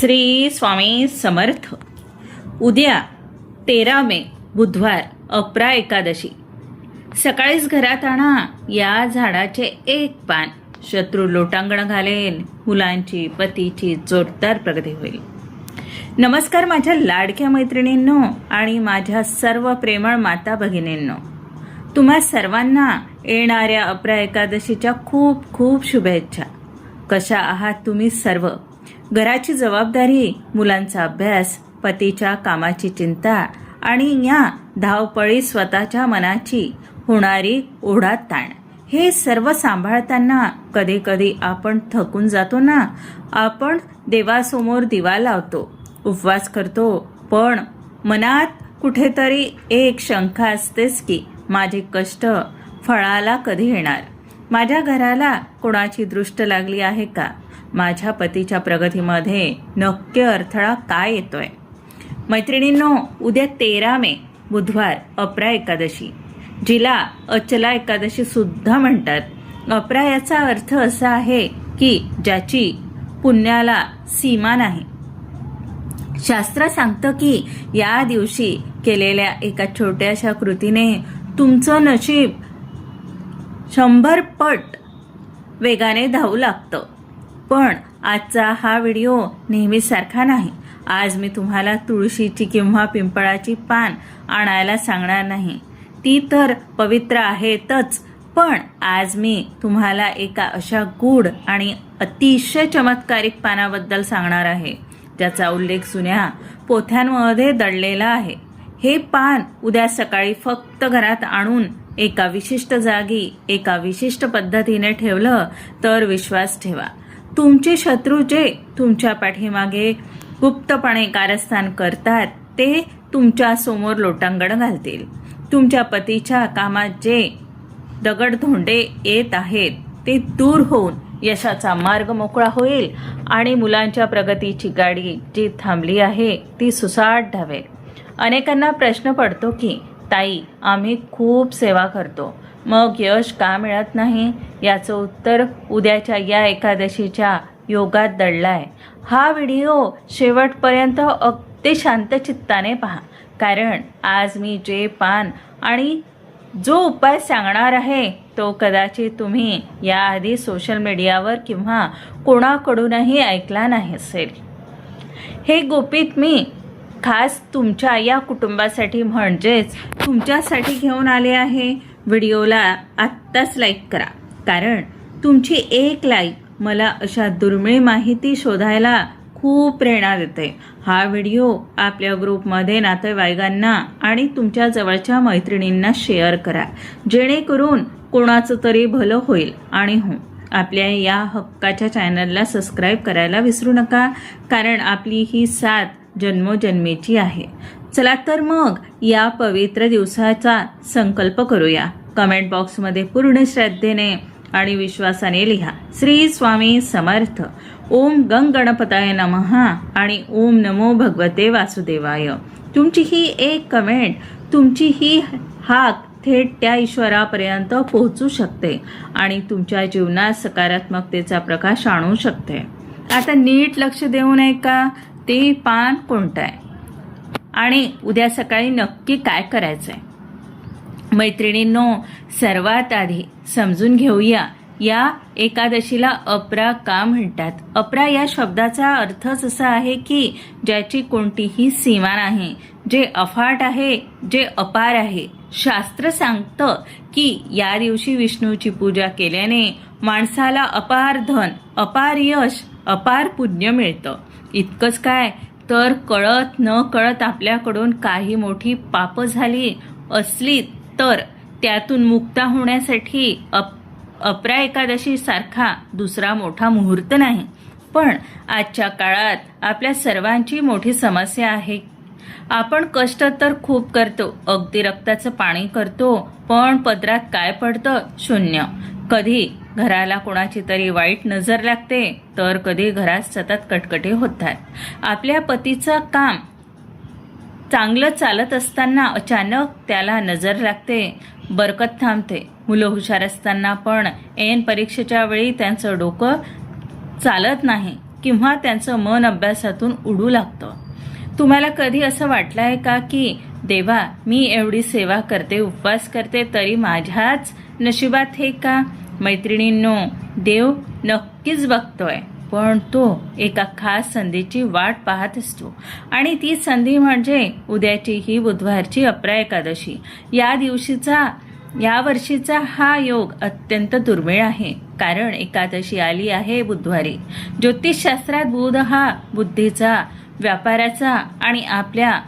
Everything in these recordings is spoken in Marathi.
श्री स्वामी समर्थ. उद्या 13 मे बुधवार अपरा एकादशी. सकाळीच घरात आणा या झाडाचे एक पान. शत्रू लोटांगण घालेल. मुलांची पतीची जोरदार प्रगती होईल. नमस्कार माझ्या लाडक्या मैत्रिणींनो आणि माझ्या सर्व प्रेमळ माता भगिनींनो. तुम्हा सर्वांना येणाऱ्या अपरा एकादशीच्या खूप खूप शुभेच्छा. कशा आहात तुम्ही सर्व? घराची जबाबदारी, मुलांचा अभ्यास, पतीच्या कामाची चिंता आणि या धावपळी स्वतःच्या मनाची होणारी ओढाताण, हे सर्व सांभाळताना कधी कधी आपण थकून जातो ना. आपण देवासमोर दिवा लावतो, उपवास करतो, पण मनात कुठेतरी एक शंका असतेच की माझे कष्ट फळाला कधी येणार? माझ्या घराला कोणाची दृष्ट लागली आहे का? माझ्या पतीच्या प्रगतीमध्ये नक्की अडथळा काय येतोय? मैत्रिणींनो, उद्या 13 मे बुधवार अपरा एकादशी, जिला अचला एकादशी सुद्धा म्हणतात. अपरा याचा अर्थ असा आहे की ज्याची पुण्याला सीमा नाही. शास्त्र सांगतं की या दिवशी केलेल्या एका छोट्याशा कृतीने तुमचं नशीब 100 पट वेगाने धावू लागतं. पण आजचा हा व्हिडिओ नेहमीसारखा नाही. आज मी तुम्हाला तुळशीची किंवा पिंपळाची पान आणायला सांगणार नाही. ती तर पवित्र आहेतच, पण आज मी तुम्हाला एका अशा गूढ आणि अतिशय चमत्कारिक पानाबद्दल सांगणार आहे, ज्याचा उल्लेख जुन्या पोथ्यांमध्ये दडलेला आहे. हे पान उद्या सकाळी फक्त घरात आणून एका विशिष्ट जागी एका विशिष्ट पद्धतीने ठेवलं तर विश्वास ठेवा, तुमचे शत्रू जे तुमच्या पाठीमागे गुप्तपणे कारस्थान करतात ते तुमच्या समोर लोटांगण घालतील. तुमच्या पतीच्या कामात जे दगडधोंडे येत आहेत ते दूर होऊन यशाचा मार्ग मोकळा होईल आणि मुलांच्या प्रगतीची गाडी जी थांबली आहे ती सुसाट धावेल. अनेकांना प्रश्न पडतो की ताई, आम्ही खूप सेवा करतो, मग यश का मिळत नाही? याचं उत्तर उद्याच्या या एकादशीच्या योगात दडलाय. हा व्हिडिओ शेवटपर्यंत अगदी शांत चित्ताने पहा, कारण आज मी जे पान आणि जो उपाय सांगणार आहे तो कदाचित तुम्ही याआधी सोशल मीडियावर किंवा कोणाकडूनही ऐकला नाही असेल. हे गोपित मी खास तुमच्या या कुटुंबासाठी म्हणजेच तुमच्यासाठी घेऊन आले आहे. व्हिडिओला आत्ताच लाईक करा, कारण तुमची एक लाईक मला अशा दुर्मिळ माहिती शोधायला खूप प्रेरणा देते. हा व्हिडिओ आपल्या ग्रुपमध्ये नातेवाईकांना आणि तुमच्या जवळच्या मैत्रिणींना शेअर करा, जेणेकरून कोणाचं तरी भलं होईल. आणि हो, आपल्या या हक्काच्या चॅनलला सबस्क्राईब करायला विसरू नका, कारण आपली ही साथ जन्मोजन्मीची आहे. चला तर मग या पवित्र दिवसाचा संकल्प करूया. कमेंट बॉक्समध्ये पूर्ण श्रद्धेने आणि विश्वासाने लिहा, श्री स्वामी समर्थ, ओम गंग गणपताय नमः आणि ओम नमो भगवते वासुदेवाय. तुमची ही एक कमेंट, तुमची ही हाक थेट त्या ईश्वरापर्यंत पोहोचू शकते आणि तुमच्या जीवनात सकारात्मकतेचा प्रकाश आणू शकते. आता नीट लक्ष देऊन ऐका, ते पान कोणतं आहे आणि उद्या सकाळी नक्की काय करायचंय. मैत्रिणींनो, सर्वात आधी समजून घेऊया या एकादशीला अपरा का म्हणतात. अपरा या शब्दाचा अर्थच असा आहे की ज्याची कोणतीही सीमा नाही, जे अफाट आहे, जे अपार आहे. शास्त्र सांगतं की या दिवशी विष्णूची पूजा केल्याने माणसाला अपार धन, अपार यश, अपार पुण्य मिळतं. इतकंच काय, तर कळत न कळत आपल्याकडून काही मोठी पाप झाली असली तर त्यातून मुक्ता होण्यासाठी अपरा एकादशी सारखा दुसरा मोठा मुहूर्त नाही. पण आजच्या काळात आपल्या सर्वांची मोठी समस्या आहे. आपण कष्ट तर खूप करतो, अगदी रक्ताचं पाणी करतो, पण पदरात काय पडतं? शून्य. कधी घराला कोणाची तरी वाईट नजर लागते, तर कधी घरात सतत कटकटे होतात. आपल्या पतीचं काम चांगलं चालत असताना अचानक त्याला नजर लागते, बरकत थांबते. मुलं हुशार असताना पण ऐन परीक्षेच्या वेळी त्यांचं डोकं चालत नाही. किंवा त्यांचं मन अभ्यासातून उडू लागतं. तुम्हाला कधी असं वाटलं आहे का की देवा, मी एवढी सेवा करते, उपवास करते, तरी माझ्याच नशिबात हे का? मैत्रिणींनो, देव नक्कीच बघतोय, पण तो एका खास संधीची वाट पाहत असतो. आणि ती संधी म्हणजे उद्याची ही बुधवारची अप्रा एकादशी. या वर्षीचा हा योग अत्यंत दुर्मिळ आहे, कारण एकादशी आली आहे बुधवारी. ज्योतिषशास्त्रात बुध हा बुद्धीचा, व्यापाराचा आणि आपल्या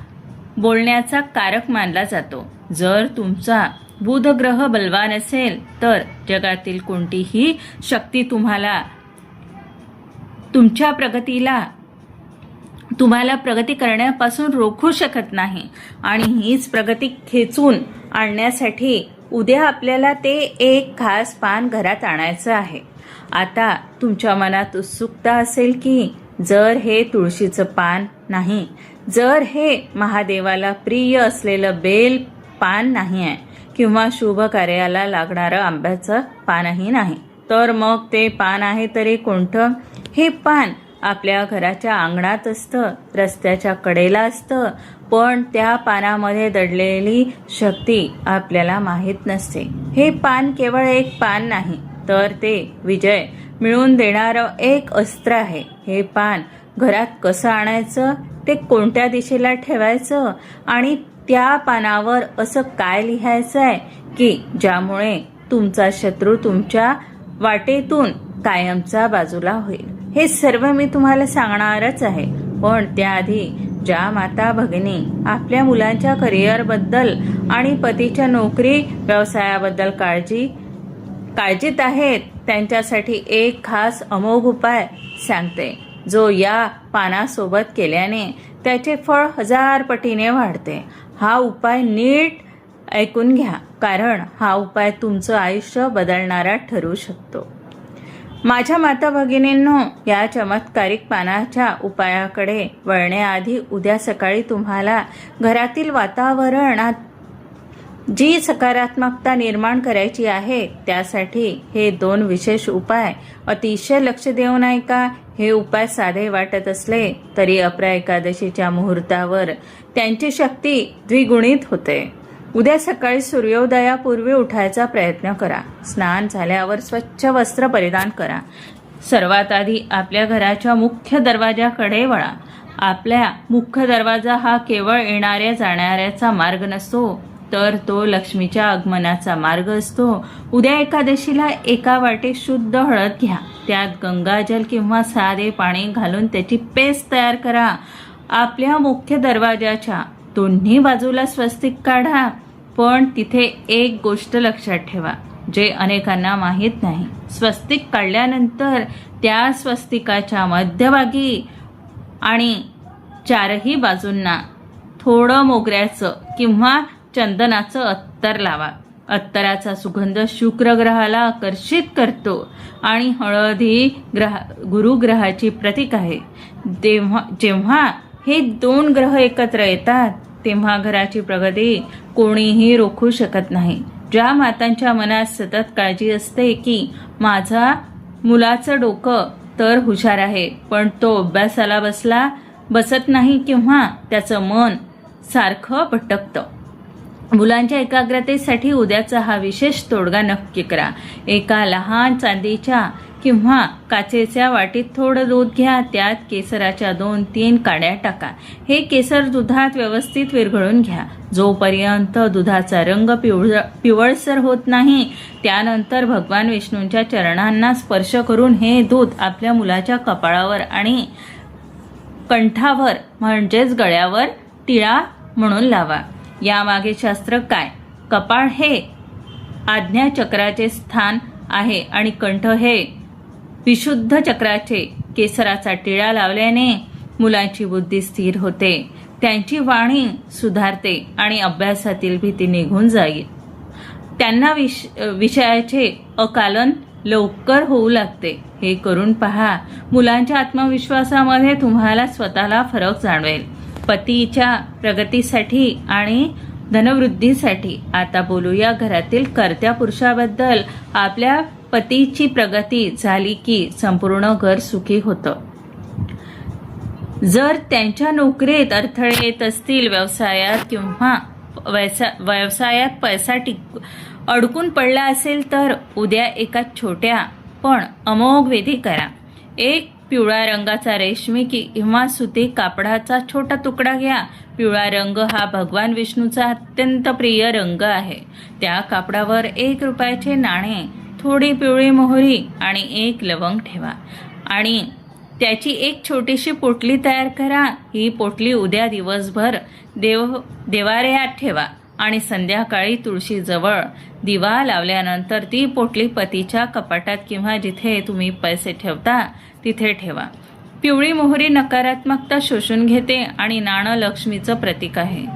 बोलण्याचा कारक मानला जातो. जर तुमचा बुध ग्रह बलवान असेल तर जगातील कोणतीही शक्ती तुम्हाला प्रगती करण्यापासून रोखू शकत नाही. आणि हीच प्रगती खेचून आणण्यासाठी उद्या आपल्याला ते एक खास पान घरात आणायचं आहे. आता तुमच्या मनात उत्सुकता असेल की जर हे तुळशीचं पान नाही, जर हे महादेवाला प्रिय असलेलं बेल पान नाही आहे, किंवा शुभ कार्याला लागणारं आंब्याचं पानही नाही, तर मग ते पान आहे तरी कोणतं? हे पान आपल्या घराच्या अंगणात असतं, रस्त्याच्या कडेला असतं, पण त्या पानामध्ये दडलेली शक्ती आपल्याला माहीत नसते. हे पान केवळ एक पान नाही, तर ते विजय मिळवून देणारं एक अस्त्र आहे. हे पान घरात कसं आणायचं, ते कोणत्या दिशेला ठेवायचं आणि त्या पानावर असं काय लिहायचं आहे की ज्यामुळे तुमचा शत्रू तुमच्या वाटेतून कायमचा बाजूला होईल. हे सर्व मी तुम्हाला सांगणारच आहे. पण त्याआधी ज्या माता भगिनी आपल्या मुलांच्या करिअरबद्दल आणि पतीच्या नोकरी व्यवसायाबद्दल काळजीत आहेत, त्यांच्यासाठी एक खास अमोघ उपाय सांगते, जो या पानासोबत केल्याने त्याचे फळ 1000 पटीने वाढते. हा उपाय नीट ऐकून घ्या, कारण हा उपाय तुमचं आयुष्य बदलणारा ठरू शकतो. माझ्या माता भगिनींनो, या चमत्कारिक पानाच्या उपायाकडे वळण्याआधी उद्या सकाळी तुम्हाला घरातील वातावरणात जी सकारात्मकता निर्माण करायची आहे, त्यासाठी हे 2 विशेष उपाय अतिशय लक्ष देऊन ऐका. हे उपाय साधे वाटत असले तरी अप्रा एकादशीच्या मुहूर्तावर त्यांची शक्ती द्विगुणित होते. उद्या सकाळी सूर्योदयापूर्वी उठायचा प्रयत्न करा. स्नान झाल्यावर स्वच्छ वस्त्र परिधान करा. सर्वात आधी आपल्या घराच्या मुख्य दरवाजाकडे वळा. आपल्या मुख्य दरवाजा हा केवळ येणाऱ्या जाणाऱ्याचा मार्ग नसतो, तर तो लक्ष्मीच्या आगमनाचा मार्ग असतो. उद्या एकादशीला एका वाटेत शुद्ध हळद घ्या. त्यात गंगाजल किंवा साधे पाणी घालून त्याची पेस्ट तयार करा. आपल्या मुख्य दरवाजाच्या दोन्ही बाजूला स्वस्तिक काढा. पण तिथे एक गोष्ट लक्षात ठेवा, जे अनेकांना माहीत नाही. स्वस्तिक काढल्यानंतर त्या स्वस्तिकाच्या मध्यभागी आणि 4ही बाजूंना थोडं मोगऱ्याचं किंवा चंदनाचं अत्तर लावा. अत्तराचा सुगंध शुक्र ग्रहाला आकर्षित करतो आणि हळद ही गुरुग्रहाची प्रतीक आहे. जेव्हा हे 2 ग्रह एकत्र येतात, तेव्हा घराची प्रगती कोणीही रोखू शकत नाही. ज्या मातांच्या मनात सतत काळजी असते की माझा मुलाचं डोकं तर हुशार आहे, पण तो अभ्यासाला बसत नाही किंवा त्याचं मन सारखं भटकतं, मुलांच्या एकाग्रतेसाठी उद्याचा हा विशेष तोडगा नक्की करा. एका लहान चांदीच्या किंवा काचेच्या वाटीत थोडं दूध घ्या. त्यात केसराच्या 2-3 काड्या टाका. हे केसर दुधात व्यवस्थित विरघळून घ्या. जोपर्यंत दुधाचा रंग पिवळसर होत नाही, त्यानंतर भगवान विष्णूंच्या चरणांना स्पर्श करून हे दूध आपल्या मुलाच्या कपाळावर आणि कंठावर म्हणजेच गळ्यावर टिळा म्हणून लावा. यामागे शास्त्र काय? कपाळ हे आज्ञाचक्राचे स्थान आहे आणि कंठ हे विशुद्ध चक्राचे. केसराचा टिळा लावल्याने मुलांची बुद्धी स्थिर होते, त्यांची वाणी सुधारते आणि अभ्यासातील भीती निघून जाईल. त्यांना विषयाचे आकलन लवकर होऊ लागते. हे करून पहा. मुलांच्या आत्मविश्वासामध्ये तुम्हाला स्वतःला फरक जाणवेल. पतीच्या प्रगतीसाठी आणि धनवृद्धीसाठी आता बोलूया घरातील कर्त्या पुरुषाबद्दल. आपल्या पतीची प्रगती झाली की संपूर्ण घर सुखी होतं. जर त्यांच्या नोकरीत अडथळे येत असतील, व्यवसायात किंवा व्यवसायात पैसा अडकून पडला असेल, तर उद्या एका छोट्या पण अमोघ विधी करा. एक पिवळा रंगाचा रेशमी किंवा सुती कापडाचा छोटा तुकडा घ्या. पिवळा रंग हा भगवान विष्णूचा अत्यंत प्रिय रंग आहे. त्या कापडावर 1 रुपयाचे नाणे, थोडी पिवळी मोहरी आणि 1 लवंग ठेवा आणि त्याची एक छोटीशी पोटली तयार करा. ही पोटली उद्या दिवसभर देवाऱ्यात ठेवा आणि संध्याकाळी तुळशीजवळ दिवा लावल्यानंतर ती पोटली पतीच्या कपाटात किंवा जिथे तुम्ही पैसे ठेवता तिथे ठेवा. पिवळी मोहरी नकारात्मकता शोषून घेते आणि नाणं लक्ष्मीचं प्रतीक आहे.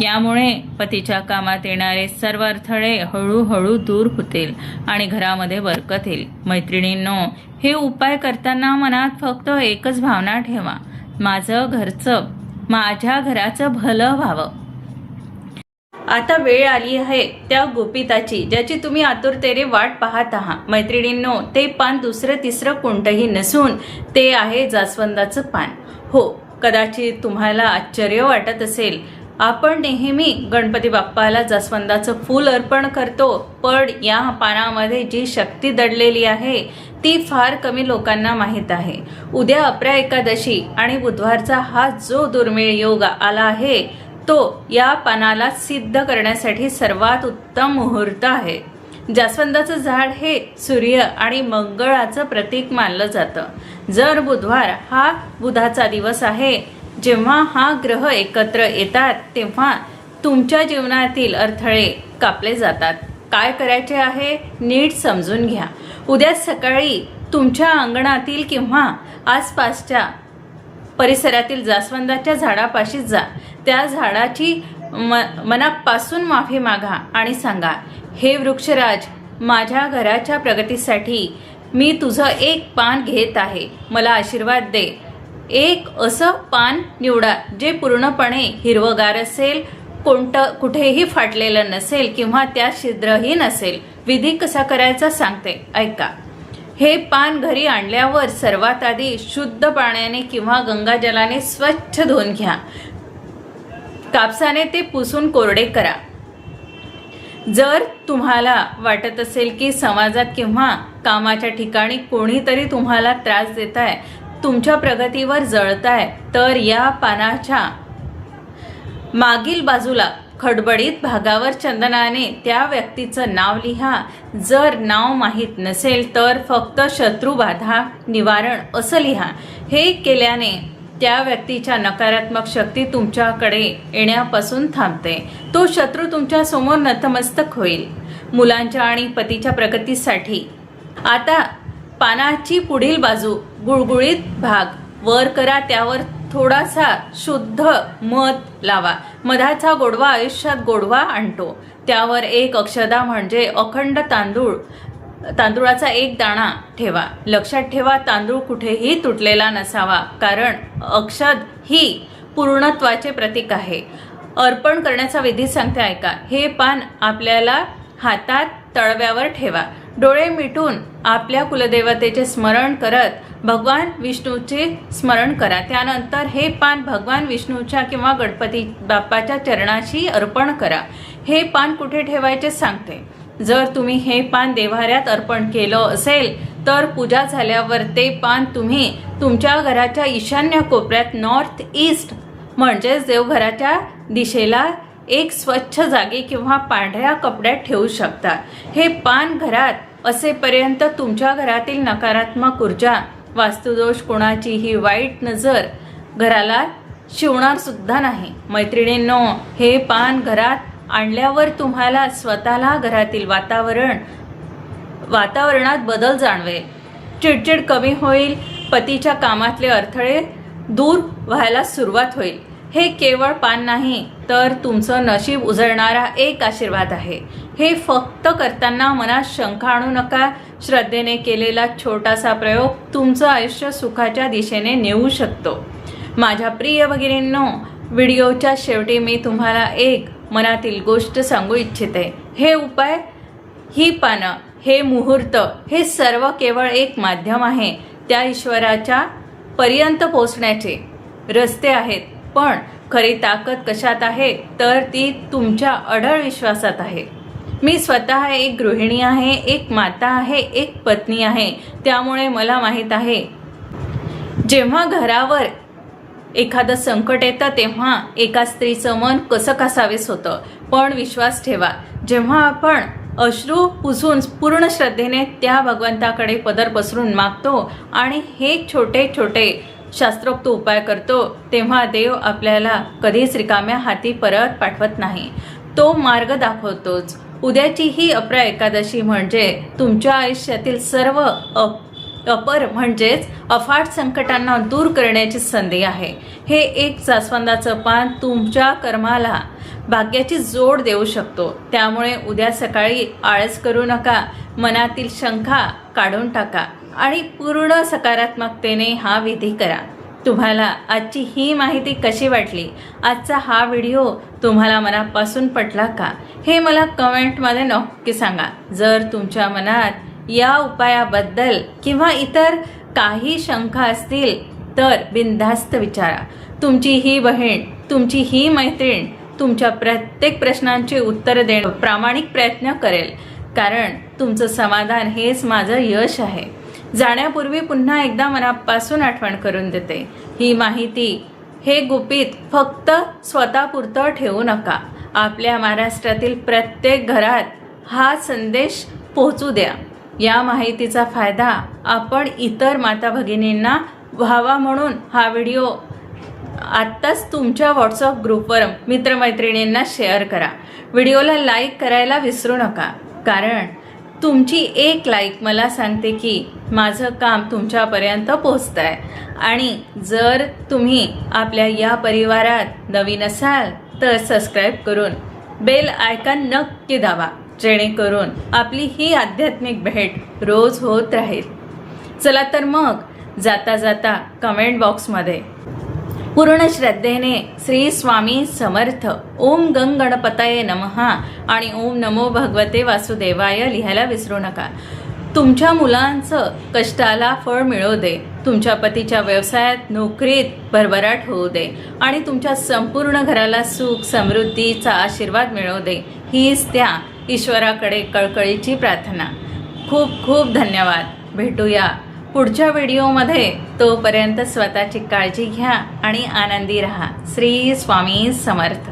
यामुळे पतीच्या कामात येणारे सर्व अडथळे हळूहळू दूर होतील आणि घरामध्ये बरकत येईल. मैत्रिणींनो, हे उपाय करताना मनात फक्त एकच भावना ठेवा, माझ्या घराचं भलं व्हावं. आता वेळ आली आहे त्या गुपिताची, ज्याची तुम्ही आतुरतेने वाट पाहत आहात. मैत्रिणींनो, ते पान दुसरं तिसरं कोणतंही नसून ते आहे जास्वंदाचं पान. हो, कदाचित तुम्हाला आश्चर्य वाटत असेल. आपण नेहमी गणपती बाप्पाला जास्वंदाचं फूल अर्पण करतो, पण या पानामध्ये जी शक्ती दडलेली आहे ती फार कमी लोकांना माहीत आहे. उद्या अपरा एकादशी आणि बुधवारचा हा जो दुर्मिळ योग आला आहे तो या पानाला सिद्ध करण्यासाठी सर्वात उत्तम मुहूर्त आहे. जास्वंदाचं झाड हे सूर्य आणि मंगळाचं प्रतीक मानलं जातं. जर बुधवार हा बुधाचा दिवस आहे, जेव्हा हा ग्रह एकत्र येतात तेव्हा तुमच्या जीवनातील अडथळे कापले जातात. काय करायचे आहे नीट समजून घ्या. उद्या सकाळी तुमच्या अंगणातील किंवा आसपासच्या परिसरातील जास्वंदाच्या झाडापाशी जा. त्या झाडाची मनापासून माफी मागा आणि सांगा, हे वृक्षराज, माझ्या घराच्या प्रगतीसाठी मी तुझं एक पान घेत आहे, मला आशीर्वाद दे. एक असं पान निवडा जे पूर्णपणे हिरवगार असेल, कुठेही फाटलेलं नसेल किंवा त्यात छिद्रही नसेल. विधी कसा करायचा सांगते, ऐका. हे पान घरी आणल्यावर सर्वात आधी शुद्ध पाण्याने किंवा गंगाजलाने स्वच्छ धुवून घ्या. कापसाने ते पुसून कोरडे करा. जर तुम्हाला वाटत असेल की समाजात किंवा कामाच्या ठिकाणी कोणीतरी तुम्हाला त्रास देत आहे, तुमच्या प्रगतीवर जळताय, तर या पानाच्या मागील बाजूला खडबडीत भागावर चंदनाने त्या व्यक्तीचं नाव लिहा. जर नाव माहीत नसेल तर फक्त शत्रुबाधा निवारण असं लिहा. हे केल्याने त्या व्यक्तीच्या नकारात्मक शक्ती तुमच्याकडे येण्यापासून थांबते. तो शत्रू तुमच्या समोर नतमस्तक होईल. मुलांच्या आणि पतीच्या प्रगतीसाठी आता पानाची पुढील बाजू गुळगुळीत भाग वर करा. त्यावर थोडासा शुद्ध मध लावा. मधाचा गोडवा आयुष्यात गोडवा आणतो. त्यावर 1 अक्षदा म्हणजे अखंड तांदूळाचा 1 दाणा ठेवा. लक्षात ठेवा, तांदूळ कुठेही तुटलेला नसावा, कारण अक्षद ही पूर्णत्वाचे प्रतीक आहे. अर्पण करण्याचा विधी सांगते, ऐका. हे पान आपल्याला हातात तळव्यावर ठेवा. डोळे मिटून आपल्या कुलदेवतेचे स्मरण करत भगवान विष्णूचे स्मरण करा. त्यानंतर हे पान भगवान विष्णूच्या किंवा गणपती बाप्पाच्या चरणाशी अर्पण करा. हे पान कुठे ठेवायचे सांगते. जर तुम्ही हे पान देव्हाऱ्यात अर्पण केलं असेल तर पूजा झाल्यावर ते पान तुम्ही तुमच्या घराच्या ईशान्य कोपऱ्यात नॉर्थ ईस्ट म्हणजेच देवघराच्या दिशेला एक स्वच्छ जागी किंवा पांढऱ्या कपड्यात ठेवू शकता. हे पान घरात असेपर्यंत तुमच्या घरातील नकारात्मक ऊर्जा, वास्तुदोष, कोणाचीही वाईट नजर घराला शिवणार सुद्धा नाही. मैत्रिणींनो, हे पान घरात आणल्यावर तुम्हाला स्वतःला घरातील वातावरणात बदल जाणवेल. चिडचिड कमी होईल. पतीच्या कामातले अडथळे दूर व्हायला सुरुवात होईल. हे केवळ पान नाही तर तुमचं नशीब उजळणारा एक आशीर्वाद आहे. हे फक्त करताना मनात शंका आणू नका. श्रद्धेने केलेला छोटासा प्रयोग तुमचं आयुष्य सुखाच्या दिशेने नेऊ शकतो. माझ्या प्रिय भगिनींनो, व्हिडिओच्या शेवटी मी तुम्हाला एक मनातील गोष्ट सांगू इच्छिते. हे उपाय, ही पानं, हे मुहूर्त, हे सर्व केवळ एक माध्यम आहे त्या ईश्वराच्या पर्यंत पोहोचण्याचे. रस्ते आहेत, पण खरी ताकद कशात आहे तर ती तुमच्या अढळ विश्वासात आहे. मी स्वतः एक गृहिणी आहे, एक माता आहे, एक पत्नी आहे. त्यामुळे मला माहीत आहे जेव्हा घरावर एखादं संकट येतं तेव्हा एका स्त्रीचं मन कसं कासावीस होतं. पण विश्वास ठेवा, जेव्हा आपण अश्रू पुसून पूर्ण श्रद्धेने त्या भगवंताकडे पदर पसरून मागतो आणि हे छोटे छोटे शास्त्रोक्त उपाय करतो, तेव्हा देव आपल्याला कधीच रिकाम्या हाती परत पाठवत नाही. तो मार्ग दाखवतोच. उद्याची ही अपरा एकादशी म्हणजे तुमच्या आयुष्यातील सर्व अपर म्हणजेच अफाट संकटांना दूर करण्याची संधी आहे. हे एक जास्वंदाचं पान तुमच्या कर्माला भाग्याची जोड देऊ शकतो. त्यामुळे उद्या सकाळी आळस करू नका, मनातील शंका काढून टाका आणि पूर्ण सकारात्मकतेने हा विधी करा. तुम्हाला आजची ही माहिती कशी वाटली? आजचा हा व्हिडिओ तुम्हाला मनापासून पटला का? हे मला कमेंटमध्ये नक्की सांगा. जर तुमच्या मनात या उपायाबद्दल किंवा इतर काही शंका असतील तर बिनधास्त विचारा. तुमची ही बहीण, तुमची ही मैत्रीण तुमच्या प्रत्येक प्रश्नांची उत्तर देणं प्रामाणिक प्रयत्न करेल, कारण तुमचं समाधान हेच माझं यश आहे. जाण्यापूर्वी पुन्हा एकदा मनापासून आठवण करून देते, ही माहिती, हे गुपित फक्त स्वतःपुरतं ठेवू नका. आपल्या महाराष्ट्रातील प्रत्येक घरात हा संदेश पोहोचू द्या. या माहितीचा फायदा आपण इतर माता भगिनींना व्हावा म्हणून हा व्हिडिओ आत्ताच तुमच्या व्हॉट्सअप ग्रुपवर मित्रमैत्रिणींना शेअर करा. व्हिडिओला लाईक करायला विसरू नका, कारण तुमची एक लाईक मला सांगते की माझं काम तुमच्यापर्यंत पोहोचतं आहे. आणि जर तुम्ही आपल्या या परिवारात नवीन असाल तर सबस्क्राईब करून बेल आयकॉन नक्की दाबा, जेणेकरून आपली ही आध्यात्मिक भेट रोज होत राहील. चला तर मग जाता जाता कमेंट बॉक्समध्ये पूर्ण श्रद्धेने श्री स्वामी समर्थ, ओम गंग गणपतये नमः आणि ओम नमो भगवते वासुदेवाय लिहायला विसरू नका. तुमच्या मुलांचं कष्टाला फळ मिळू दे, तुमच्या पतीच्या व्यवसायात नोकरीत भरभराट होऊ दे आणि तुमच्या संपूर्ण घराला सुख समृद्धीचा आशीर्वाद मिळू दे, हीच त्या ईश्वराकडे कळकळीची प्रार्थना. खूप खूप धन्यवाद. भेटूया पुढच्या व्हिडिओमध्ये. तोपर्यंत स्वतःची काळजी घ्या आणि आनंदी राहा. श्री स्वामी समर्थ.